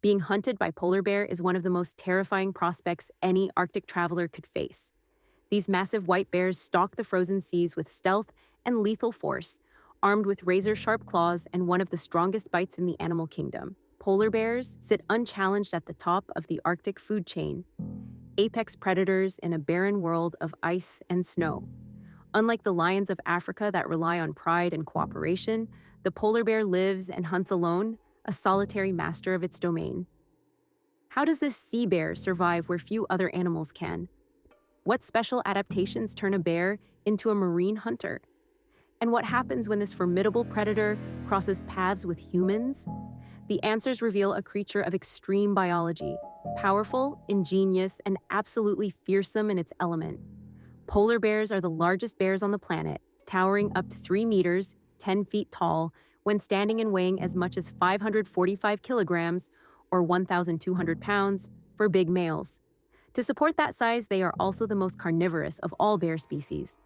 Being hunted by polar bear is one of the most terrifying prospects any Arctic traveler could face. These massive white bears stalk the frozen seas with stealth and lethal force, armed with razor-sharp claws and one of the strongest bites in the animal kingdom. Polar bears sit unchallenged at the top of the Arctic food chain, apex predators in a barren world of ice and snow. Unlike the lions of Africa that rely on pride and cooperation, the polar bear lives and hunts alone, a solitary master of its domain. How does this sea bear survive where few other animals can? What special adaptations turn a bear into a marine hunter? And what happens when this formidable predator crosses paths with humans? The answers reveal a creature of extreme biology, powerful, ingenious, and absolutely fearsome in its element. Polar bears are the largest bears on the planet, towering up to 3 meters, 10 feet tall, when standing and weighing as much as 545 kilograms, or 1,200 pounds, for big males. To support that size, they are also the most carnivorous of all bear species.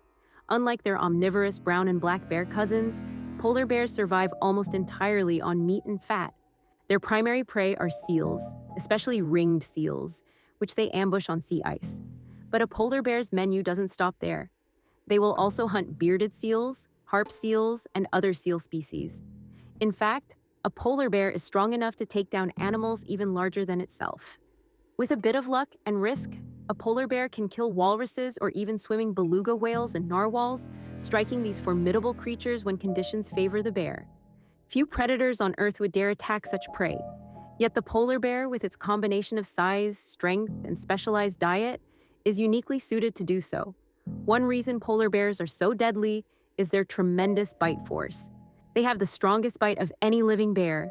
Unlike their omnivorous brown and black bear cousins, polar bears survive almost entirely on meat and fat. Their primary prey are seals, especially ringed seals, which they ambush on sea ice. But a polar bear's menu doesn't stop there. They will also hunt bearded seals, harp seals, and other seal species. In fact, a polar bear is strong enough to take down animals even larger than itself. With a bit of luck and risk, a polar bear can kill walruses or even swimming beluga whales and narwhals, striking these formidable creatures when conditions favor the bear. Few predators on Earth would dare attack such prey. Yet the polar bear, with its combination of size, strength, and specialized diet, is uniquely suited to do so. One reason polar bears are so deadly is their tremendous bite force. They have the strongest bite of any living bear,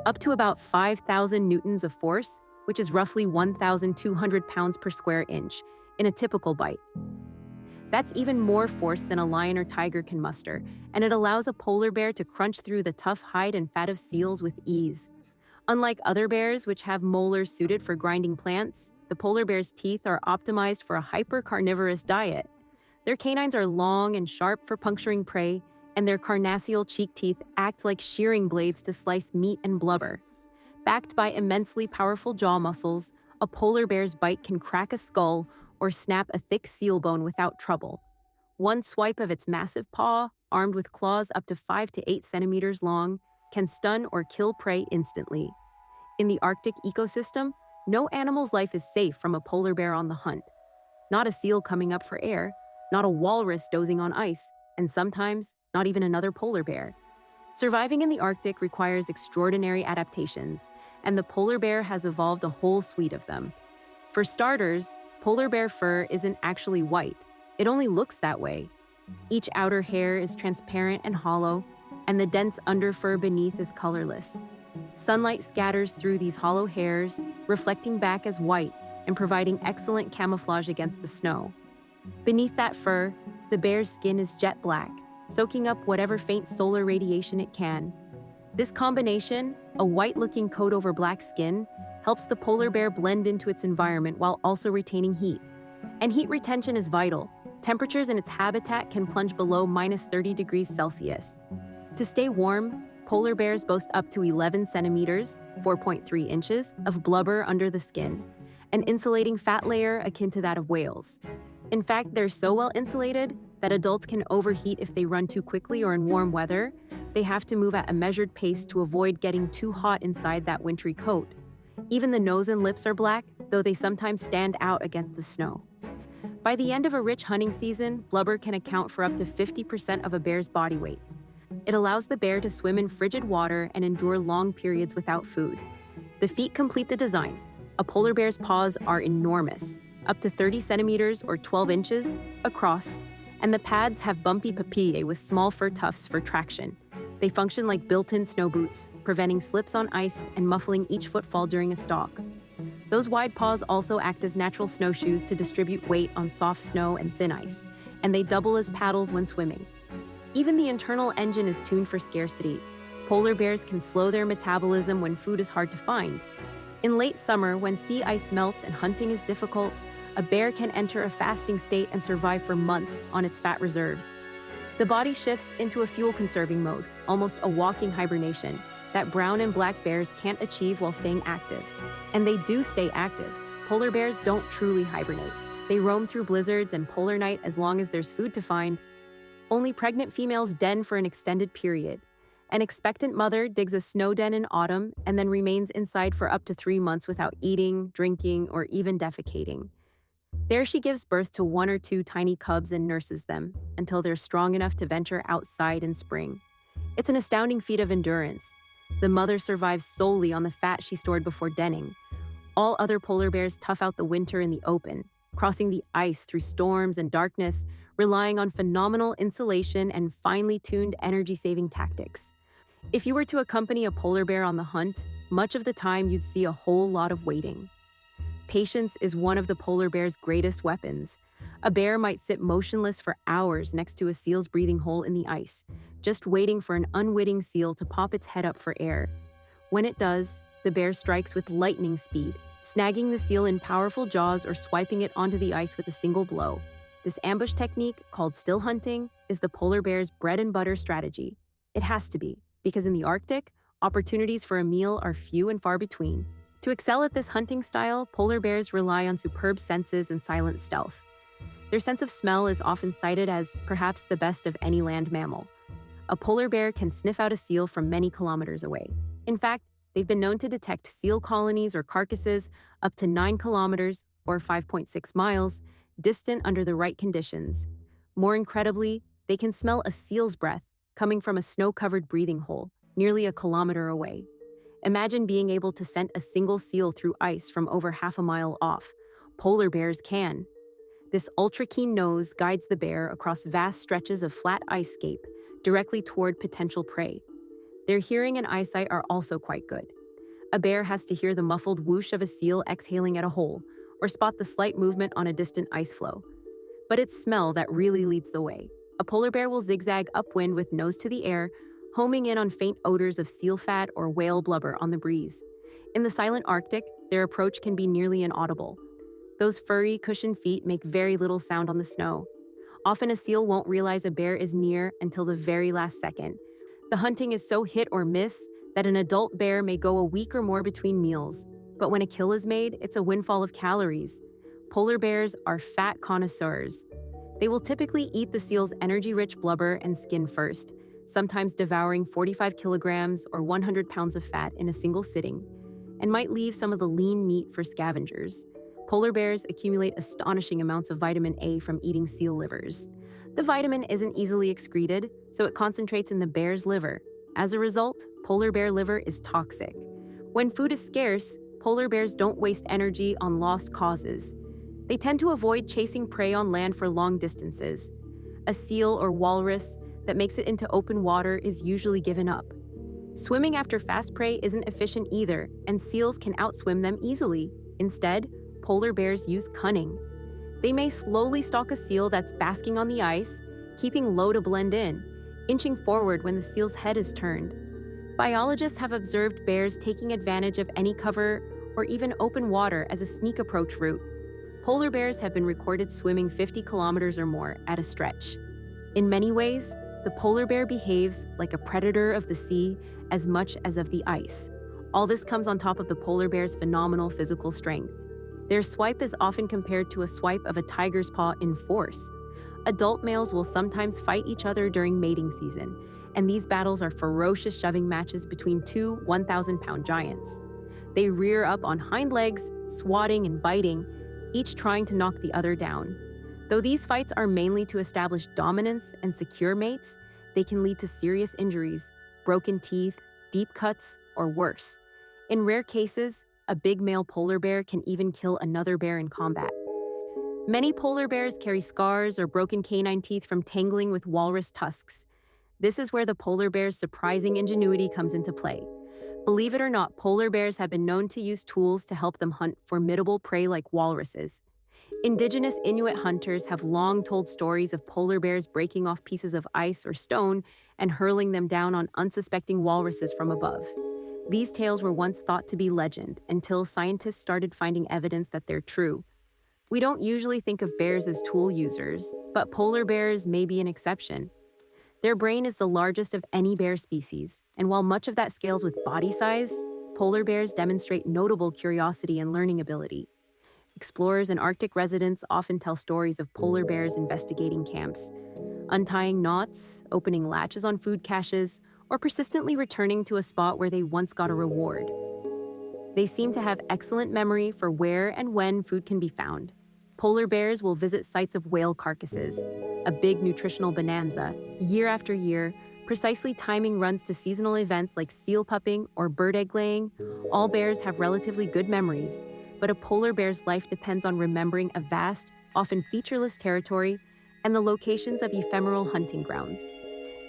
up to about 5,000 newtons of force, which is roughly 1,200 pounds per square inch, in a typical bite. That's even more force than a lion or tiger can muster, and it allows a polar bear to crunch through the tough hide and fat of seals with ease. Unlike other bears, which have molars suited for grinding plants, the polar bear's teeth are optimized for a hyper-carnivorous diet. Their canines are long and sharp for puncturing prey, and their carnassial cheek teeth act like shearing blades to slice meat and blubber. Backed by immensely powerful jaw muscles, a polar bear's bite can crack a skull or snap a thick seal bone without trouble. One swipe of its massive paw, armed with claws up to 5 to 8 centimeters long, can stun or kill prey instantly. In the Arctic ecosystem, no animal's life is safe from a polar bear on the hunt. Not a seal coming up for air, not a walrus dozing on ice, and sometimes not even another polar bear. Surviving in the Arctic requires extraordinary adaptations, and the polar bear has evolved a whole suite of them. For starters, polar bear fur isn't actually white. It only looks that way. Each outer hair is transparent and hollow, and the dense underfur beneath is colorless. Sunlight scatters through these hollow hairs, reflecting back as white and providing excellent camouflage against the snow. Beneath that fur, the bear's skin is jet black, soaking up whatever faint solar radiation it can. This combination, a white-looking coat over black skin, helps the polar bear blend into its environment while also retaining heat. And heat retention is vital. Temperatures in its habitat can plunge below minus 30 degrees Celsius. To stay warm, polar bears boast up to 11 centimeters, 4.3 inches, of blubber under the skin, an insulating fat layer akin to that of whales. In fact, they're so well insulated that adults can overheat if they run too quickly or in warm weather. They have to move at a measured pace to avoid getting too hot inside that wintry coat. Even the nose and lips are black, though they sometimes stand out against the snow. By the end of a rich hunting season, blubber can account for up to 50% of a bear's body weight. It allows the bear to swim in frigid water and endure long periods without food. The feet complete the design. A polar bear's paws are enormous, up to 30 centimeters or 12 inches across, and the pads have bumpy papillae with small fur tufts for traction. They function like built-in snow boots, preventing slips on ice and muffling each footfall during a stalk. Those wide paws also act as natural snowshoes to distribute weight on soft snow and thin ice, and they double as paddles when swimming. Even the internal engine is tuned for scarcity. Polar bears can slow their metabolism when food is hard to find. In late summer, when sea ice melts and hunting is difficult, a bear can enter a fasting state and survive for months on its fat reserves. The body shifts into a fuel-conserving mode, almost a walking hibernation. that brown and black bears can't achieve while staying active. And they do stay active. Polar bears don't truly hibernate. They roam through blizzards and polar night as long as there's food to find. Only pregnant females den for an extended period. An expectant mother digs a snow den in autumn and then remains inside for up to 3 months without eating, drinking, or even defecating. There she gives birth to 1 or 2 tiny cubs and nurses them until they're strong enough to venture outside in spring. It's an astounding feat of endurance. The mother survives solely on the fat she stored before denning. All other polar bears tough out the winter in the open, crossing the ice through storms and darkness, relying on phenomenal insulation and finely tuned energy-saving tactics. If you were to accompany a polar bear on the hunt, much of the time you'd see a whole lot of waiting. Patience is one of the polar bear's greatest weapons. A bear might sit motionless for hours next to a seal's breathing hole in the ice, just waiting for an unwitting seal to pop its head up for air. When it does, the bear strikes with lightning speed, snagging the seal in powerful jaws or swiping it onto the ice with a single blow. This ambush technique, called still hunting, is the polar bear's bread and butter strategy. It has to be, because in the Arctic, opportunities for a meal are few and far between. To excel at this hunting style, polar bears rely on superb senses and silent stealth. Their sense of smell is often cited as perhaps the best of any land mammal. A polar bear can sniff out a seal from many kilometers away. In fact, they've been known to detect seal colonies or carcasses up to 9 kilometers, or 5.6 miles, distant under the right conditions. More incredibly, they can smell a seal's breath coming from a snow-covered breathing hole, nearly a kilometer away. Imagine being able to scent a single seal through ice from over half a mile off. Polar bears can. This ultra-keen nose guides the bear across vast stretches of flat ice scape, directly toward potential prey. Their hearing and eyesight are also quite good. A bear has to hear the muffled whoosh of a seal exhaling at a hole, or spot the slight movement on a distant ice floe. But it's smell that really leads the way. A polar bear will zigzag upwind with nose to the air, homing in on faint odors of seal fat or whale blubber on the breeze. In the silent Arctic, their approach can be nearly inaudible. Those furry, cushioned feet make very little sound on the snow. Often a seal won't realize a bear is near until the very last second. The hunting is so hit or miss that an adult bear may go a week or more between meals. But when a kill is made, it's a windfall of calories. Polar bears are fat connoisseurs. They will typically eat the seal's energy-rich blubber and skin first, sometimes devouring 45 kilograms or 100 pounds of fat in a single sitting, and might leave some of the lean meat for scavengers. Polar bears accumulate astonishing amounts of vitamin A from eating seal livers. The vitamin isn't easily excreted, so it concentrates in the bear's liver. As a result, polar bear liver is toxic. When food is scarce, polar bears don't waste energy on lost causes. They tend to avoid chasing prey on land for long distances. A seal or walrus that makes it into open water is usually given up. Swimming after fast prey isn't efficient either, and seals can outswim them easily. Instead, polar bears use cunning. They may slowly stalk a seal that's basking on the ice, keeping low to blend in, inching forward when the seal's head is turned. Biologists have observed bears taking advantage of any cover or even open water as a sneak approach route. Polar bears have been recorded swimming 50 kilometers or more at a stretch. In many ways, the polar bear behaves like a predator of the sea as much as of the ice. All this comes on top of the polar bear's phenomenal physical strength. Their swipe is often compared to a swipe of a tiger's paw in force. Adult males will sometimes fight each other during mating season, and these battles are ferocious shoving matches between two 1,000-pound giants. They rear up on hind legs, swatting and biting, each trying to knock the other down. Though these fights are mainly to establish dominance and secure mates, they can lead to serious injuries, broken teeth, deep cuts, or worse. In rare cases, a big male polar bear can even kill another bear in combat. Many polar bears carry scars or broken canine teeth from tangling with walrus tusks. This is where the polar bear's surprising ingenuity comes into play. Believe it or not, polar bears have been known to use tools to help them hunt formidable prey like walruses. Indigenous Inuit hunters have long told stories of polar bears breaking off pieces of ice or stone and hurling them down on unsuspecting walruses from above. These tales were once thought to be legend until scientists started finding evidence that they're true. We don't usually think of bears as tool users, but polar bears may be an exception. Their brain is the largest of any bear species, and while much of that scales with body size, polar bears demonstrate notable curiosity and learning ability. Explorers and Arctic residents often tell stories of polar bears investigating camps, untying knots, opening latches on food caches, or persistently returning to a spot where they once got a reward. They seem to have excellent memory for where and when food can be found. Polar bears will visit sites of whale carcasses, a big nutritional bonanza, year after year, precisely timing runs to seasonal events like seal pupping or bird egg laying. All bears have relatively good memories, but a polar bear's life depends on remembering a vast, often featureless territory and the locations of ephemeral hunting grounds.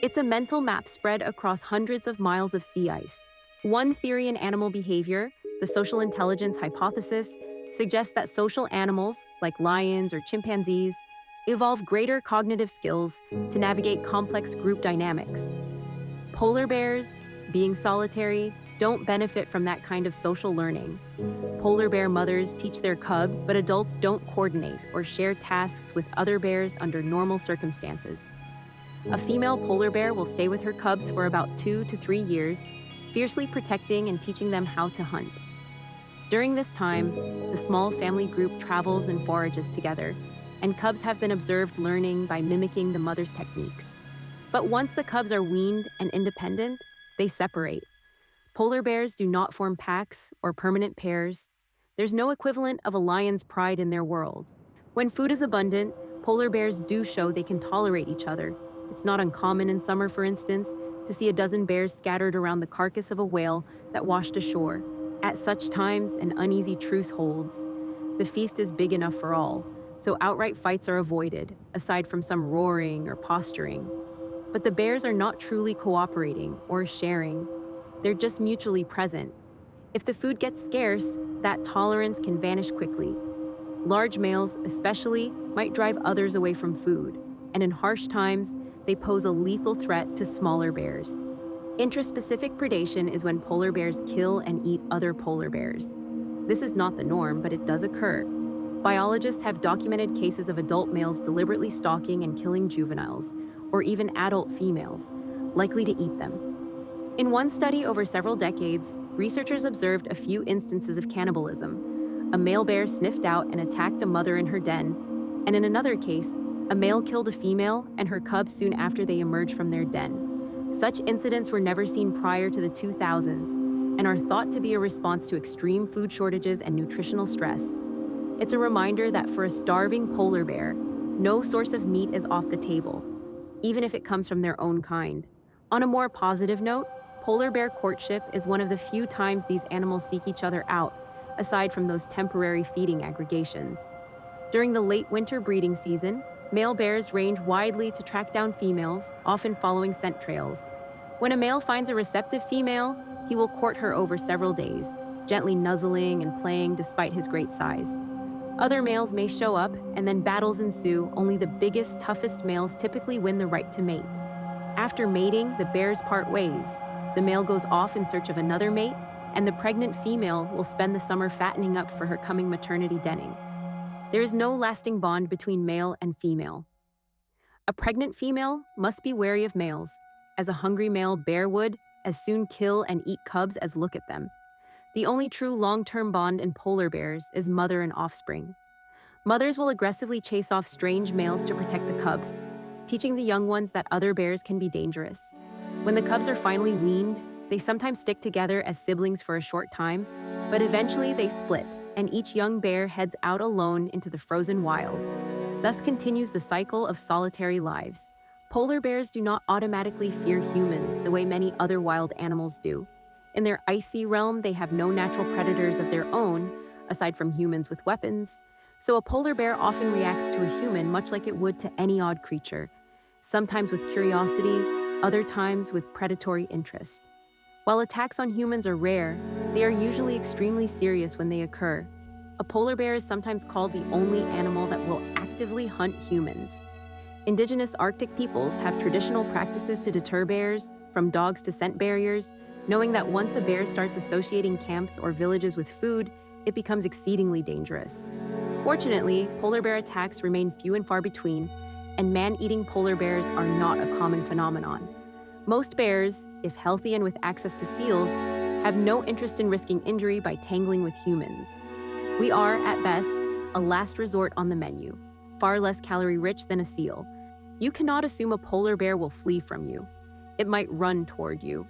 It's a mental map spread across hundreds of miles of sea ice. One theory in animal behavior, the social intelligence hypothesis, suggests that social animals, like lions or chimpanzees, evolve greater cognitive skills to navigate complex group dynamics. Polar bears, being solitary, don't benefit from that kind of social learning. Polar bear mothers teach their cubs, but adults don't coordinate or share tasks with other bears under normal circumstances. A female polar bear will stay with her cubs for about 2 to 3 years, fiercely protecting and teaching them how to hunt. During this time, the small family group travels and forages together, and cubs have been observed learning by mimicking the mother's techniques. But once the cubs are weaned and independent, they separate. Polar bears do not form packs or permanent pairs. There's no equivalent of a lion's pride in their world. When food is abundant, polar bears do show they can tolerate each other. It's not uncommon in summer, for instance, to see a dozen bears scattered around the carcass of a whale that washed ashore. At such times, an uneasy truce holds. The feast is big enough for all, so outright fights are avoided, aside from some roaring or posturing. But the bears are not truly cooperating or sharing. They're just mutually present. If the food gets scarce, that tolerance can vanish quickly. Large males, especially, might drive others away from food, and in harsh times, they pose a lethal threat to smaller bears. Intraspecific predation is when polar bears kill and eat other polar bears. This is not the norm, but it does occur. Biologists have documented cases of adult males deliberately stalking and killing juveniles, or even adult females, likely to eat them. In one study over several decades, researchers observed a few instances of cannibalism. A male bear sniffed out and attacked a mother in her den, and in another case, a male killed a female and her cubs soon after they emerged from their den. Such incidents were never seen prior to the 2000s and are thought to be a response to extreme food shortages and nutritional stress. It's a reminder that for a starving polar bear, no source of meat is off the table, even if it comes from their own kind. On a more positive note, polar bear courtship is one of the few times these animals seek each other out, aside from those temporary feeding aggregations. During the late winter breeding season, male bears range widely to track down females, often following scent trails. When a male finds a receptive female, he will court her over several days, gently nuzzling and playing despite his great size. Other males may show up, and then battles ensue. Only the biggest, toughest males typically win the right to mate. After mating, the bears part ways. The male goes off in search of another mate, and the pregnant female will spend the summer fattening up for her coming maternity denning. There is no lasting bond between male and female. A pregnant female must be wary of males, as a hungry male bear would as soon kill and eat cubs as look at them. The only true long-term bond in polar bears is mother and offspring. Mothers will aggressively chase off strange males to protect the cubs, teaching the young ones that other bears can be dangerous. When the cubs are finally weaned, they sometimes stick together as siblings for a short time, but eventually they split, and each young bear heads out alone into the frozen wild. Thus continues the cycle of solitary lives. Polar bears do not automatically fear humans the way many other wild animals do. In their icy realm, they have no natural predators of their own, aside from humans with weapons, so a polar bear often reacts to a human much like it would to any odd creature, sometimes with curiosity, other times with predatory interest. While attacks on humans are rare, they are usually extremely serious when they occur. A polar bear is sometimes called the only animal that will actively hunt humans. Indigenous Arctic peoples have traditional practices to deter bears, from dogs to scent barriers, knowing that once a bear starts associating camps or villages with food, it becomes exceedingly dangerous. Fortunately, polar bear attacks remain few and far between, and man-eating polar bears are not a common phenomenon. Most bears, if healthy and with access to seals, have no interest in risking injury by tangling with humans. We are, at best, a last resort on the menu, far less calorie-rich than a seal. You cannot assume a polar bear will flee from you. It might run toward you,